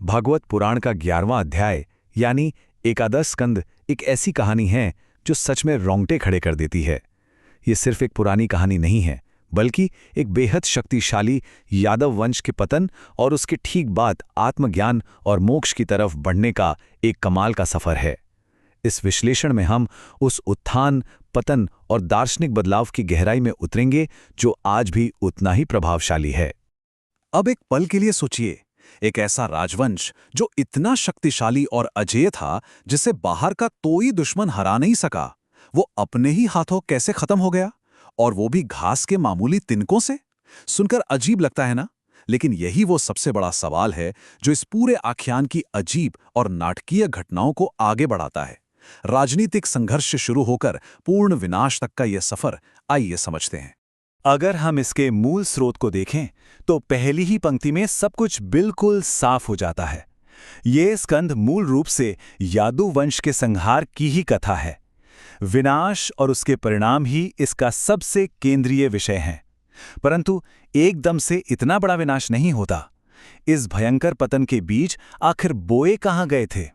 भागवत पुराण का 11वां अध्याय यानी एकादश स्कंद एक ऐसी कहानी है जो सच में रोंगटे खड़े कर देती है। ये सिर्फ एक पुरानी कहानी नहीं है, बल्कि एक बेहद शक्तिशाली यादव वंश के पतन और उसके ठीक बाद आत्मज्ञान और मोक्ष की तरफ बढ़ने का एक कमाल का सफर है। इस विश्लेषण में हम उस उत्थान, पतन और दार्शनिक बदलाव की गहराई में उतरेंगे जो आज भी उतना ही प्रभावशाली है। अब एक पल के लिए सोचिए, एक ऐसा राजवंश जो इतना शक्तिशाली और अजेय था जिसे बाहर का कोई दुश्मन हरा नहीं सका, वो अपने ही हाथों कैसे खत्म हो गया, और वो भी घास के मामूली तिनकों से। सुनकर अजीब लगता है ना, लेकिन यही वो सबसे बड़ा सवाल है जो इस पूरे आख्यान की अजीब और नाटकीय घटनाओं को आगे बढ़ाता है। राजनीतिक संघर्ष से शुरू होकर पूर्ण विनाश तक का यह सफर आइए समझते हैं। अगर हम इसके मूल स्रोत को देखें तो पहली ही पंक्ति में सब कुछ बिल्कुल साफ हो जाता है। ये स्कंद मूल रूप से यादव वंश के संहार की ही कथा है। विनाश और उसके परिणाम ही इसका सबसे केंद्रीय विषय हैं। परंतु एकदम से इतना बड़ा विनाश नहीं होता। इस भयंकर पतन के बीज आखिर बोए कहाँ गए थे?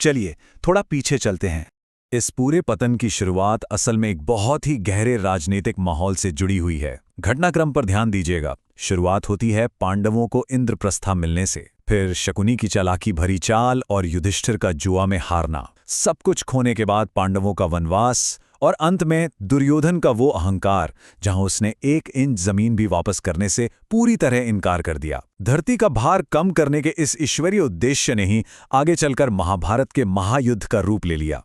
चलिए थोड़ा पीछे चलते हैं। इस पूरे पतन की शुरुआत असल में एक बहुत ही गहरे राजनीतिक माहौल से जुड़ी हुई है। घटनाक्रम पर ध्यान दीजिएगा। शुरुआत होती है पांडवों को इंद्रप्रस्था मिलने से, फिर शकुनी की चालाकी भरी चाल और युधिष्ठिर का जुआ में हारना, सब कुछ खोने के बाद पांडवों का वनवास, और अंत में दुर्योधन का वो अहंकार जहां उसने 1 इंच जमीन भी वापस करने से पूरी तरह इनकार कर दिया। धरती का भार कम करने के इस ईश्वरीय उद्देश्य ने ही आगे चलकर महाभारत के महायुद्ध का रूप ले लिया।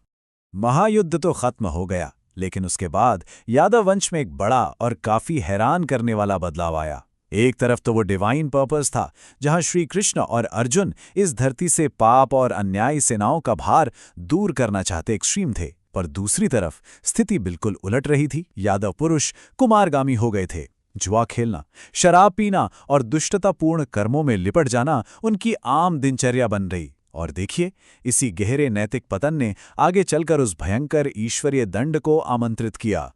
महायुद्ध तो खत्म हो गया, लेकिन उसके बाद यादव वंश में एक बड़ा और काफी हैरान करने वाला बदलाव आया। एक तरफ तो वो डिवाइन पर्पस था, जहां श्री कृष्ण और अर्जुन इस धरती से पाप और अन्यायी सेनाओं का भार दूर करना चाहते एक्सट्रीम थे, पर दूसरी तरफ स्थिति बिल्कुल उलट रही थी। यादव पुरुष कुमारगामी हो गए थे। जुआ खेलना, शराब पीना और दुष्टतापूर्ण कर्मों में लिपट जाना उनकी आम दिनचर्या बन रही। और देखिए, इसी गहरे नैतिक पतन ने आगे चलकर उस भयंकर ईश्वरीय दंड को आमंत्रित किया।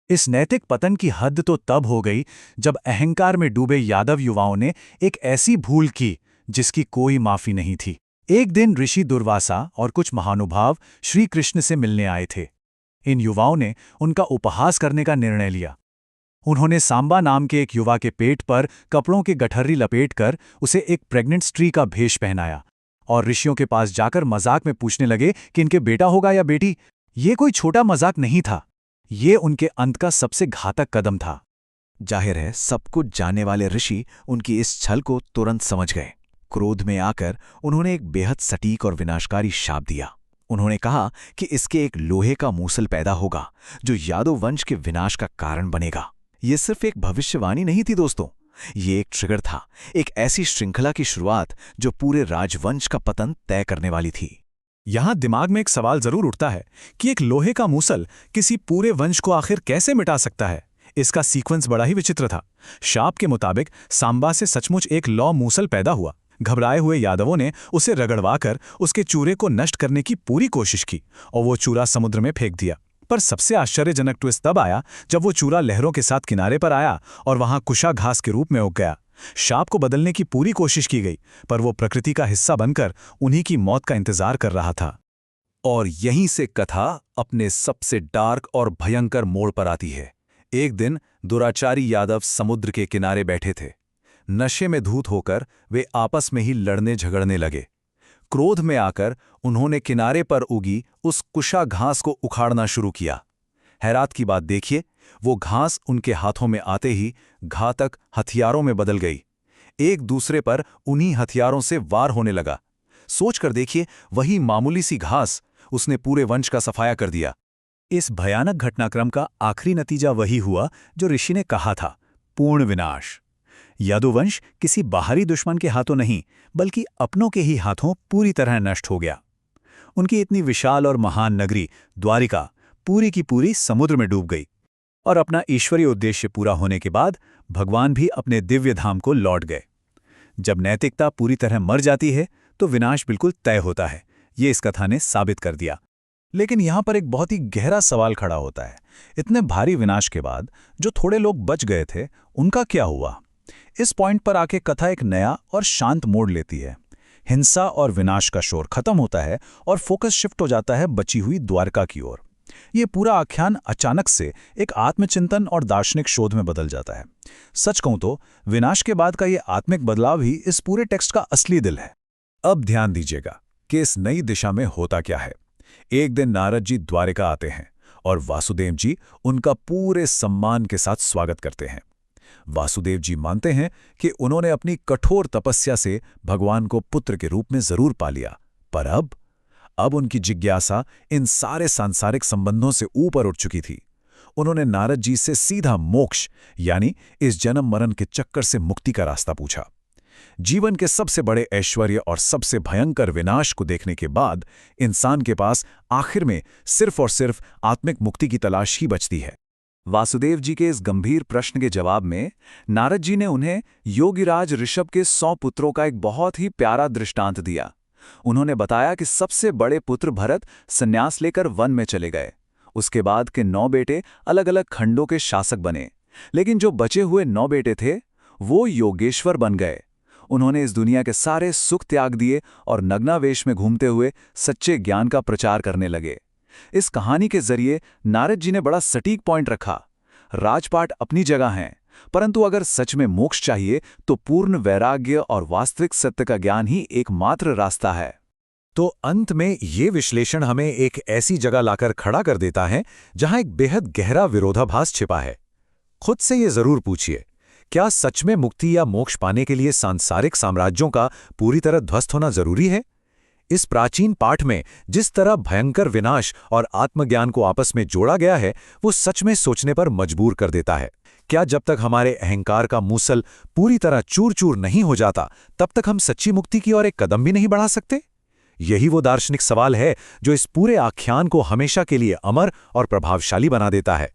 इस नैतिक पतन की हद तो तब हो गई जब अहंकार में डूबे यादव युवाओं ने एक ऐसी भूल की जिसकी कोई माफी नहीं थी। एक दिन ऋषि दुर्वासा और कुछ महानुभाव श्री कृष्ण से मिलने आए थे। इन युवाओं ने उनका उपहास करने का निर्णय लिया। उन्होंने सांबा नाम के एक युवा के पेट पर कपड़ों के गठर्री लपेटकर उसे एक प्रेग्नेंट स्त्री का भेष पहनाया और ऋषियों के पास जाकर मजाक में पूछने लगे कि इनके बेटा होगा या बेटी। ये कोई छोटा मजाक नहीं था, ये उनके अंत का सबसे घातक कदम था। जाहिर है सब कुछ जानने वाले ऋषि उनकी इस छल को तुरंत समझ गए। क्रोध में आकर उन्होंने एक बेहद सटीक और विनाशकारी शाप दिया। उन्होंने कहा कि इसके एक लोहे का मूसल पैदा होगा जो यादव वंश के विनाश का कारण बनेगा। ये सिर्फ एक भविष्यवाणी नहीं थी दोस्तों, ये एक ट्रिगर था, एक ऐसी श्रृंखला की शुरुआत जो पूरे राजवंश का पतन तय करने वाली थी। यहां दिमाग में एक सवाल जरूर उठता है कि एक लोहे का मूसल किसी पूरे वंश को आखिर कैसे मिटा सकता है। इसका सीक्वेंस बड़ा ही विचित्र था। शाप के मुताबिक सांबा से सचमुच एक लौ मूसल पैदा हुआ। घबराए हुए यादवों ने उसे रगड़वाकर उसके चूरे को नष्ट करने की पूरी कोशिश की और वो चूरा समुद्र में फेंक दिया। पर सबसे आश्चर्यजनक ट्विस्ट तब आया जब वो चूरा लहरों के साथ किनारे पर आया और वहां कुशा घास के रूप में उग गया। शाप को बदलने की पूरी कोशिश की गई, पर वो प्रकृति का हिस्सा बनकर उन्हीं की मौत का इंतजार कर रहा था। और यहीं से कथा अपने सबसे डार्क और भयंकर मोड़ पर आती है। एक दिन दुराचारी यादव समुद्र के किनारे बैठे थे। नशे में धूत होकर वे आपस में ही लड़ने झगड़ने लगे। क्रोध में आकर उन्होंने किनारे पर उगी उस कुशा घास को उखाड़ना शुरू किया। हैरात की बात देखिए, वो घास उनके हाथों में आते ही घातक हथियारों में बदल गई। एक दूसरे पर उन्हीं हथियारों से वार होने लगा। सोचकर देखिए, वही मामूली सी घास उसने पूरे वंश का सफाया कर दिया। इस भयानक घटनाक्रम का आखिरी नतीजा वही हुआ जो ऋषि ने कहा था, पूर्ण विनाश। यादववंश किसी बाहरी दुश्मन के हाथों नहीं, बल्कि अपनों के ही हाथों पूरी तरह नष्ट हो गया। उनकी इतनी विशाल और महान नगरी द्वारिका पूरी की पूरी समुद्र में डूब गई और अपना ईश्वरीय उद्देश्य पूरा होने के बाद भगवान भी अपने दिव्य धाम को लौट गए। जब नैतिकता पूरी तरह मर जाती है तो विनाश बिल्कुल तय होता है, ये इस कथा ने साबित कर दिया। लेकिन यहां पर एक बहुत ही गहरा सवाल खड़ा होता है, इतने भारी विनाश के बाद जो थोड़े लोग बच गए थे उनका क्या हुआ? इस पॉइंट पर आके कथा एक नया और शांत मोड़ लेती है। हिंसा और विनाश का शोर खत्म होता है और फोकस शिफ्ट हो जाता है बची हुई द्वारका की ओर। ये पूरा आख्यान अचानक से एक आत्मचिंतन और दार्शनिक शोध में बदल जाता है। सच कहूं तो विनाश के बाद का ये आत्मिक बदलाव ही इस पूरे टेक्स्ट का असली दिल है। अब ध्यान दीजिएगा कि इस नई दिशा में होता क्या है। एक दिन नारद जी द्वारिका आते हैं और वासुदेव जी उनका पूरे सम्मान के साथ स्वागत करते हैं। वासुदेव जी मानते हैं कि उन्होंने अपनी कठोर तपस्या से भगवान को पुत्र के रूप में जरूर पा लिया, पर अब उनकी जिज्ञासा इन सारे सांसारिक संबंधों से ऊपर उठ चुकी थी। उन्होंने नारद जी से सीधा मोक्ष यानी इस जन्म मरण के चक्कर से मुक्ति का रास्ता पूछा। जीवन के सबसे बड़े ऐश्वर्य और सबसे भयंकर विनाश को देखने के बाद इंसान के पास आखिर में सिर्फ और सिर्फ आत्मिक मुक्ति की तलाश ही बचती है। वासुदेव जी के इस गंभीर प्रश्न के जवाब में नारद जी ने उन्हें योगिराज ऋषभ के 100 पुत्रों का एक बहुत ही प्यारा दृष्टांत दिया। उन्होंने बताया कि सबसे बड़े पुत्र भरत संन्यास लेकर वन में चले गए। उसके बाद के 9 बेटे अलग अलग खंडों के शासक बने, लेकिन जो बचे हुए 9 बेटे थे वो योगेश्वर बन गए। उन्होंने इस दुनिया के सारे सुख त्याग दिए और नग्नावेश में घूमते हुए सच्चे ज्ञान का प्रचार करने लगे। इस कहानी के जरिए नारद जी ने बड़ा सटीक पॉइंट रखा। राजपाट अपनी जगह हैं, परंतु अगर सच में मोक्ष चाहिए तो पूर्ण वैराग्य और वास्तविक सत्य का ज्ञान ही एकमात्र रास्ता है। तो अंत में ये विश्लेषण हमें एक ऐसी जगह लाकर खड़ा कर देता है जहां एक बेहद गहरा विरोधाभास छिपा है। खुद से ये जरूर पूछिए, क्या सच में मुक्ति या मोक्ष पाने के लिए सांसारिक साम्राज्यों का पूरी तरह ध्वस्त होना जरूरी है? इस प्राचीन पाठ में जिस तरह भयंकर विनाश और आत्मज्ञान को आपस में जोड़ा गया है वो सच में सोचने पर मजबूर कर देता है। क्या जब तक हमारे अहंकार का मूसल पूरी तरह चूर चूर नहीं हो जाता तब तक हम सच्ची मुक्ति की ओर एक कदम भी नहीं बढ़ा सकते? यही वो दार्शनिक सवाल है जो इस पूरे आख्यान को हमेशा के लिए अमर और प्रभावशाली बना देता है।